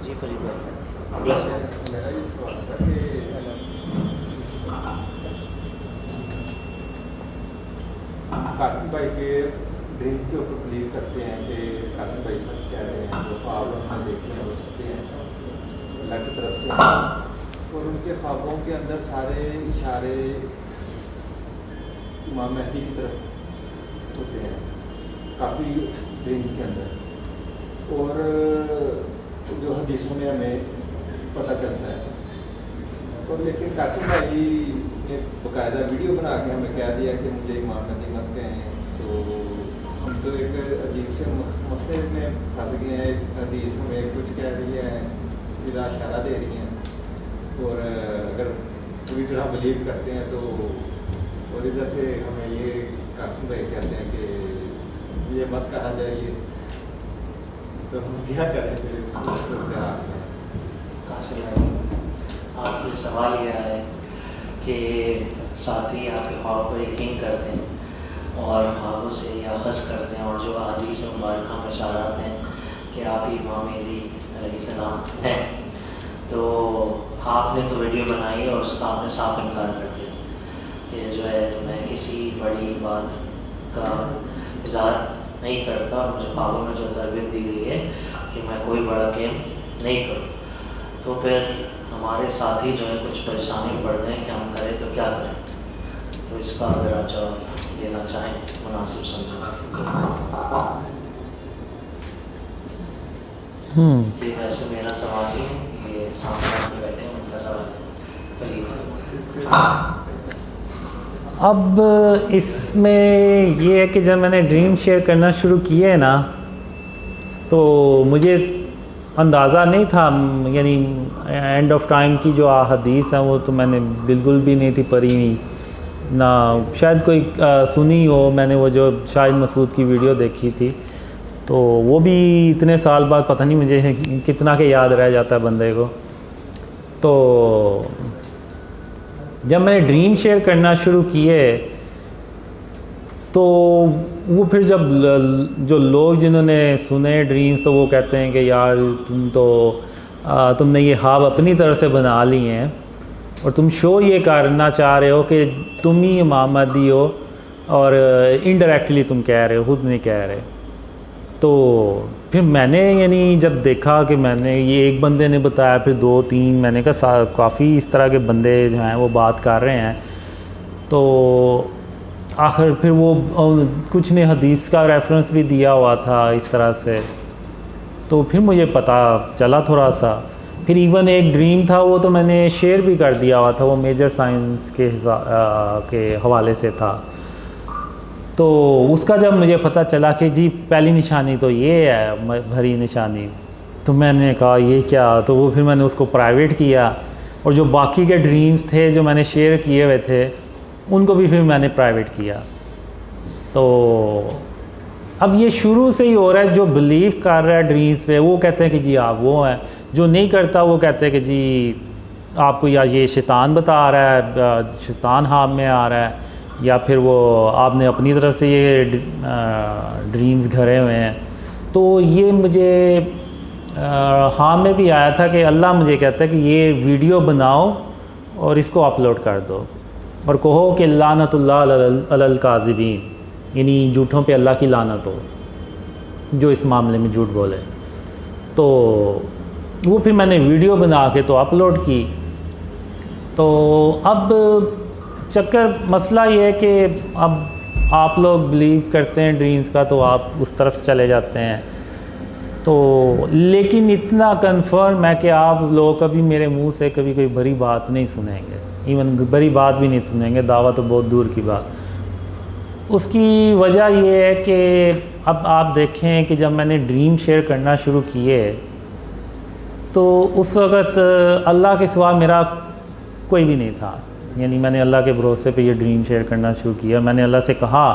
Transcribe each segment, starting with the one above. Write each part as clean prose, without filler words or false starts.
जी फरीद भाई, अगला सवाल। मेरा ये सवाल था कि कासिम भाई के ड्रीम्स के ऊपर बिलीव करते हैं कि कासिम भाई सच कह रहे हैं, जो ख्वाब हमने देखे हैं वो सच्चे हैं, अल्लाह की तरफ से हैं, और उनके ख्वाबों के अंदर सारे इशारे इमाम मेहदी की तरफ होते हैं काफ़ी ड्रीम्स के अंदर, और जो हदीसों में हमें पता चलता है। और लेकिन कासिम भाई ने बाकायदा वीडियो बना के हमें कह दिया कि मुझे इमाम मेहदी मत कहें, तो हम तो एक अजीब से मसले में फंस गए हैं। एक हदीस हमें कुछ कह रही है, सीधा इशारा दे रही हैं, और अगर पूरी तरह बिलीव करते हैं तो, और इधर से हमें ये कासिम भाई कहते हैं कि ये मत कहा जाए, तो हम क्या करें फिर इस सूरत हाल में? कासिम भाई, आपके सवाल यह है कि साथी आपके ख्वाब पर यकीन करते हैं और ख्वाबों से या हंस करते हैं, और जो हदीस मुबारका में इशारात हैं कि आप ही इमाम मेहदी अलैहिस्सलाम हैं, तो आपने तो वीडियो बनाई और उसका आपने साफ इनकार कर दिया कि जो है मैं किसी बड़ी बात का इज़हार नहीं करता, और मुझे ख्वाबों में जो तरबियत दी गई है कि मैं कोई बड़ा गेम नहीं करूँ। तो फिर हमारे साथी जो है कुछ परेशानी में पड़ रहे हैं कि हम करें तो क्या करें, तो इसका अगर आप जवाब देना चाहें मुनासिब समझना। ये वैसे मेरा सवाल नहीं, ये सामने बैठे हैं उनका सवाल है। अब इसमें ये है कि जब मैंने ड्रीम शेयर करना शुरू किए ना, तो मुझे अंदाज़ा नहीं था, यानी एंड ऑफ टाइम की जो हदीस है वो तो मैंने बिल्कुल भी नहीं थी पढ़ी हुई ना, शायद कोई सुनी हो। मैंने वो जो शाहिद मसूद की वीडियो देखी थी, तो वो भी इतने साल बाद पता नहीं मुझे कितना के याद रह जाता है बंदे को। तो जब मैंने ड्रीम शेयर करना शुरू किए, तो वो फिर जब जो लोग जिन्होंने सुने ड्रीम्स, तो वो कहते हैं कि यार तुमने ये ख्वाब अपनी तरफ से बना लिए हैं, और तुम शो ये करना चाह रहे हो कि तुम ही इमाम मेहदी हो, और इनडायरेक्टली तुम कह रहे हो, खुद नहीं कह रहे। तो फिर मैंने यानी जब देखा कि मैंने ये एक बंदे ने बताया, फिर 2-3 मैंने कहा काफ़ी इस तरह के बंदे जो हैं वो बात कर रहे हैं, तो आखिर फिर वो कुछ ने हदीस का रेफरेंस भी दिया हुआ था इस तरह से, तो फिर मुझे पता चला थोड़ा सा। फिर इवन एक ड्रीम था, वो तो मैंने शेयर भी कर दिया हुआ था, वो मेजर साइंस के हवाले से था। तो उसका जब मुझे पता चला कि जी पहली निशानी तो ये है भरी निशानी, तो मैंने कहा ये क्या, तो वो फिर मैंने उसको प्राइवेट किया, और जो बाकी के ड्रीम्स थे जो मैंने शेयर किए हुए थे उनको भी फिर मैंने प्राइवेट किया। तो अब ये शुरू से ही हो रहा है, जो बिलीव कर रहा है ड्रीम्स पे वो कहते हैं कि जी आप वो हैं, जो नहीं करता वो कहते हैं कि जी आपको या ये शैतान बता रहा है, शैतान हाथ में आ रहा है, या फिर वो आपने अपनी तरफ से ये ड्रीम्स घरे हुए हैं। तो ये मुझे हाँ में भी आया था कि अल्लाह मुझे कहता है कि ये वीडियो बनाओ और इसको अपलोड कर दो, और कहो कि लानतुल्लाह अलल काज़िबीन, यानी झूठों पे अल्लाह की लानत हो जो इस मामले में झूठ बोले। तो वो फिर मैंने वीडियो बना के तो अपलोड की। तो अब चक्कर मसला ये है कि अब आप लोग बिलीव करते हैं ड्रीम्स का, तो आप उस तरफ चले जाते हैं। तो लेकिन इतना कंफर्म है कि आप लोग कभी मेरे मुंह से कभी कोई बड़ी बात नहीं सुनेंगे, इवन बड़ी बात भी नहीं सुनेंगे, दावा तो बहुत दूर की बात। उसकी वजह ये है कि अब आप देखें कि जब मैंने ड्रीम शेयर करना शुरू किए, तो उस वक़्त अल्लाह के सिवा मेरा कोई भी नहीं था, यानी मैंने अल्लाह के भरोसे पे ये ड्रीम शेयर करना शुरू किया। मैंने अल्लाह से कहा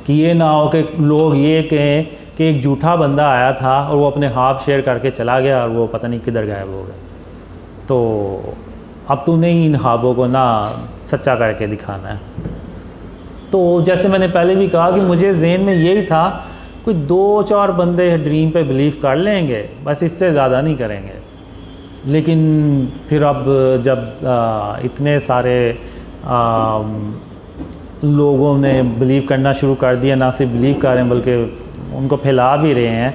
कि ये ना हो कि लोग ये कहें कि एक झूठा बंदा आया था और वो अपने ख्वाब शेयर करके चला गया और वो पता नहीं किधर गायब हो गया। तो अब तूने ही इन ख्वाबों को ना सच्चा करके दिखाना है। तो जैसे मैंने पहले भी कहा कि मुझे ज़हन में यही था कोई 2-4 बंदे ड्रीम पे बिलीव कर लेंगे, बस इससे ज़्यादा नहीं करेंगे। लेकिन फिर अब जब इतने सारे लोगों ने बिलीव करना शुरू कर दिया, ना सिर्फ बिलीव कर रहे हैं बल्कि उनको फैला भी रहे हैं,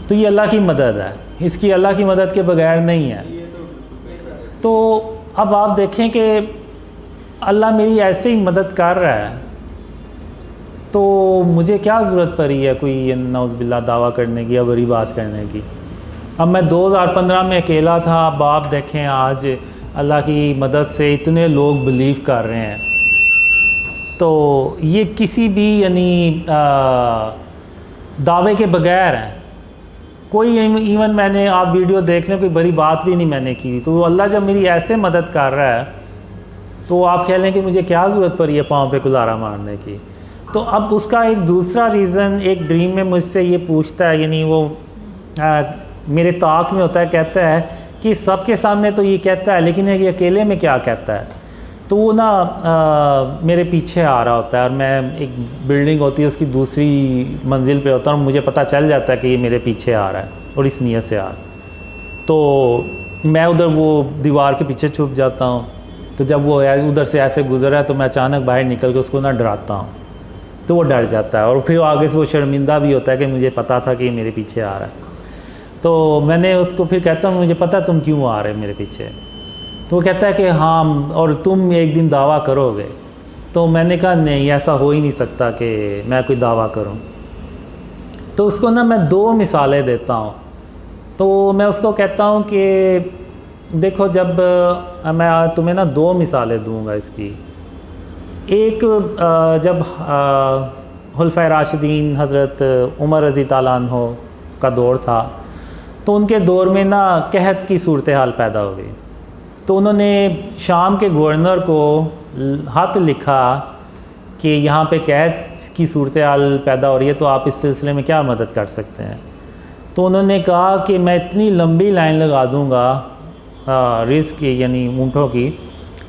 तो ये अल्लाह की मदद है, इसकी अल्लाह की मदद के बगैर नहीं है। तो अब आप देखें कि अल्लाह मेरी ऐसे ही मदद कर रहा है, तो मुझे क्या ज़रूरत पड़ी है कोई नौज़बिल्ला दावा करने की या बड़ी बात करने की। अब मैं 2015 में अकेला था, अब आप देखें आज अल्लाह की मदद से इतने लोग बिलीव कर रहे हैं। तो ये किसी भी यानी दावे के बगैर हैं, कोई इवन मैंने आप वीडियो देख लें कोई बड़ी बात भी नहीं मैंने की। तो अल्लाह जब मेरी ऐसे मदद कर रहा है तो आप कह लें कि मुझे क्या ज़रूरत पड़ी है पाँव पे कुल्हाड़ा मारने की। तो अब उसका एक दूसरा रीज़न, एक ड्रीम में मुझसे ये पूछता है, यानी वो मेरे ताक में होता है, कहता है कि सबके सामने तो ये कहता है, लेकिन ये अकेले में क्या कहता है। तो वो ना मेरे पीछे आ रहा होता है और मैं, एक बिल्डिंग होती है उसकी दूसरी मंजिल पे होता हूँ, मुझे पता चल जाता है कि ये मेरे पीछे आ रहा है और इस नीयत से आ रहा है। तो मैं उधर वो दीवार के पीछे छुप जाता हूँ। तो जब वो उधर से ऐसे गुजरा है तो मैं अचानक बाहर निकल के उसको ना डराता हूँ, तो वो डर जाता है और फिर आगे से वो शर्मिंदा भी होता है कि मुझे पता था कि ये मेरे पीछे आ रहा है। तो मैंने उसको फिर कहता हूँ मुझे पता तुम क्यों आ रहे हो मेरे पीछे। तो वो कहता है कि हाँ, और तुम एक दिन दावा करोगे। तो मैंने कहा नहीं, ऐसा हो ही नहीं सकता कि मैं कोई दावा करूं। तो उसको ना मैं 2 मिसालें देता हूं। तो मैं उसको कहता हूं कि देखो, जब मैं तुम्हें ना 2 मिसालें दूंगा इसकी। एक, जब खुलफाए राशिदीन हज़रत उमर रज़ी ताला अन्हो का दौर था, तो उनके दौर में ना कहत की सूरत हाल पैदा हो गई। तो उन्होंने शाम के गवर्नर को ख़त लिखा कि यहाँ पे कहत की सूरत हाल पैदा हो रही है, तो आप इस सिलसिले में क्या मदद कर सकते हैं। तो उन्होंने कहा कि मैं इतनी लंबी लाइन लगा दूँगा रिस्क की, यानी ऊँटों की,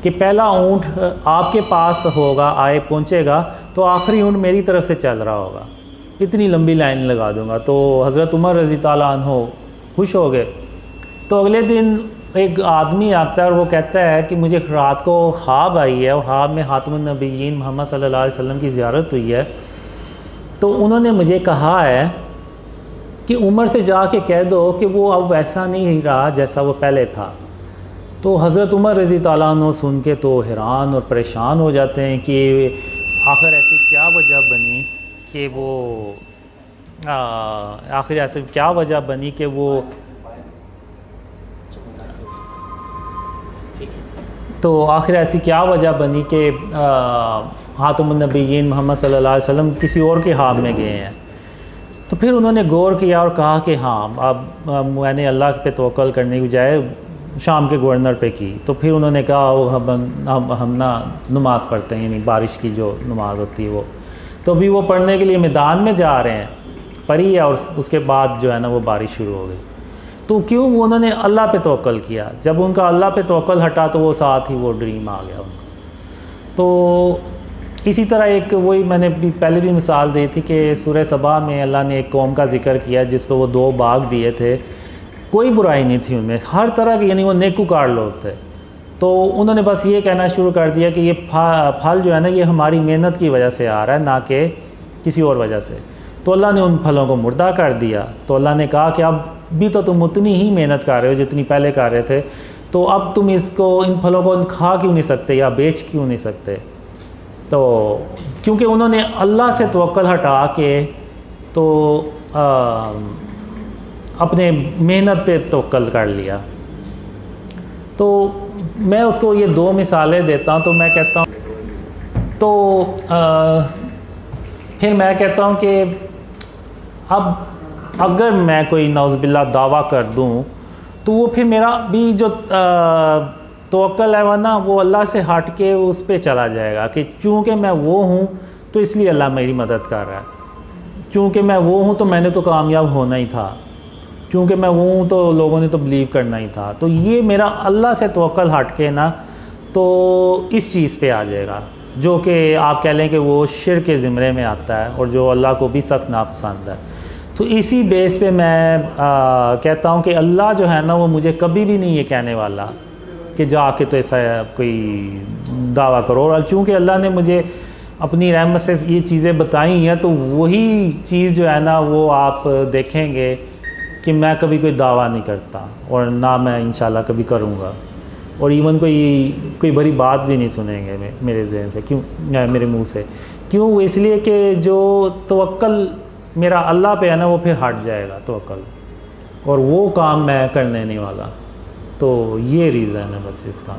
कि पहला ऊँट आपके पास होगा, आए पहुँचेगा, तो आखिरी ऊँट मेरी तरफ से चल रहा होगा। इतनी लंबी लाइन लगा दूँगा। तो हज़रत उमर रज़ी ताला अन्हो खुश हो गए। तो अगले दिन एक आदमी आता है और वो कहता है कि मुझे रात को ख्वाब आई है और ख्वाब में खातमुन नबिय्यीन मोहम्मद सल्लल्लाहु अलैहि वसल्लम की ज़ियारत हुई है। तो उन्होंने मुझे कहा है कि उमर से जाके कह दो कि वो अब वैसा नहीं रहा जैसा वो पहले था। तो हज़रत उमर रज़ी ताला अन्हु सुन के तो हैरान और परेशान हो जाते हैं कि आखिर ऐसी क्या वजह बनी कि वो आखिर ऐसी क्या वजह बनी कि वो, तो आखिर ऐसी क्या वजह बनी कि खातमुन नबिय्यीन मोहम्मद सल्लल्लाहु अलैहि वसल्लम किसी और के हाथ में गए हैं। तो फिर उन्होंने गौर किया और कहा कि हाँ, अब मैंने अल्लाह पे तवक्कल करने की बजाय शाम के गवर्नर पे की। तो फिर उन्होंने कहा हम ना नमाज़ पढ़ते हैं, यानी बारिश की जो नमाज़ होती है वो। तो अभी वो पढ़ने के लिए मैदान में जा रहे हैं, पढ़ी है, और उसके बाद जो है ना वो बारिश शुरू हो गई। तो क्यों, वो उन्होंने अल्लाह पे तवक्कल किया। जब उनका अल्लाह पे तवक्कल हटा तो वो साथ ही वो ड्रीम आ गया उनका। तो इसी तरह एक, वही मैंने पहले भी मिसाल दी थी कि सूरह सबा में अल्लाह ने एक कौम का जिक्र किया जिसको वो 2 बाग दिए थे, कोई बुराई नहीं थी उनमें, हर तरह के, यानी वो नेकूकार लोग थे। तो उन्होंने बस ये कहना शुरू कर दिया कि ये फल जो है ना ये हमारी मेहनत की वजह से आ रहा है, ना कि किसी और वजह से। तो अल्लाह ने उन फलों को मुर्दा कर दिया। तो अल्लाह ने कहा कि अब भी तो तुम उतनी ही मेहनत कर रहे हो जितनी पहले कर रहे थे, तो अब तुम इसको, इन फलों को खा क्यों नहीं सकते या बेच क्यों नहीं सकते। तो क्योंकि उन्होंने अल्लाह से तवक्कल हटा के तो अपने मेहनत पे तवक्कल कर लिया। तो मैं उसको ये 2 मिसालें देता हूँ। तो मैं कहता हूँ, तो फिर मैं कहता हूँ कि अब अगर मैं कोई नौज़बिल्ला दावा कर दूँ तो वो फिर मेरा भी जो तवक्कल है वह ना वो अल्लाह से हट के उस पे चला जाएगा कि चूँकि मैं वो हूँ तो इसलिए अल्लाह मेरी मदद कर रहा है, चूँकि मैं वो हूँ तो मैंने तो कामयाब होना ही था, क्योंकि मैं वो हूँ तो लोगों ने तो बिलीव करना ही था। तो ये मेरा अल्लाह से तवक्कल हट के ना तो इस चीज़ पे आ जाएगा जो कि आप कह लें कि वो शिर्क के ज़िम्रे में आता है और जो अल्लाह को भी सख्त नापसंद है। तो इसी बेस पे मैं कहता हूँ कि अल्लाह जो है ना वो मुझे कभी भी नहीं ये कहने वाला कि जाके तो ऐसा कोई दावा करो। और चूँकि अल्लाह ने मुझे अपनी रहमत से ये चीज़ें बताई हैं तो वही चीज़ जो है ना वो आप देखेंगे कि मैं कभी कोई दावा नहीं करता और ना मैं इंशाल्लाह कभी करूँगा। और इवन कोई बड़ी बात भी नहीं सुनेंगे मेरे ज़हन से, क्यों मेरे मुंह से, क्यों? इसलिए कि जो तवक्कल मेरा अल्लाह पे है ना वो फिर हट जाएगा तवक्कल, और वो काम मैं करने नहीं वाला। तो ये रीज़न है बस इसका।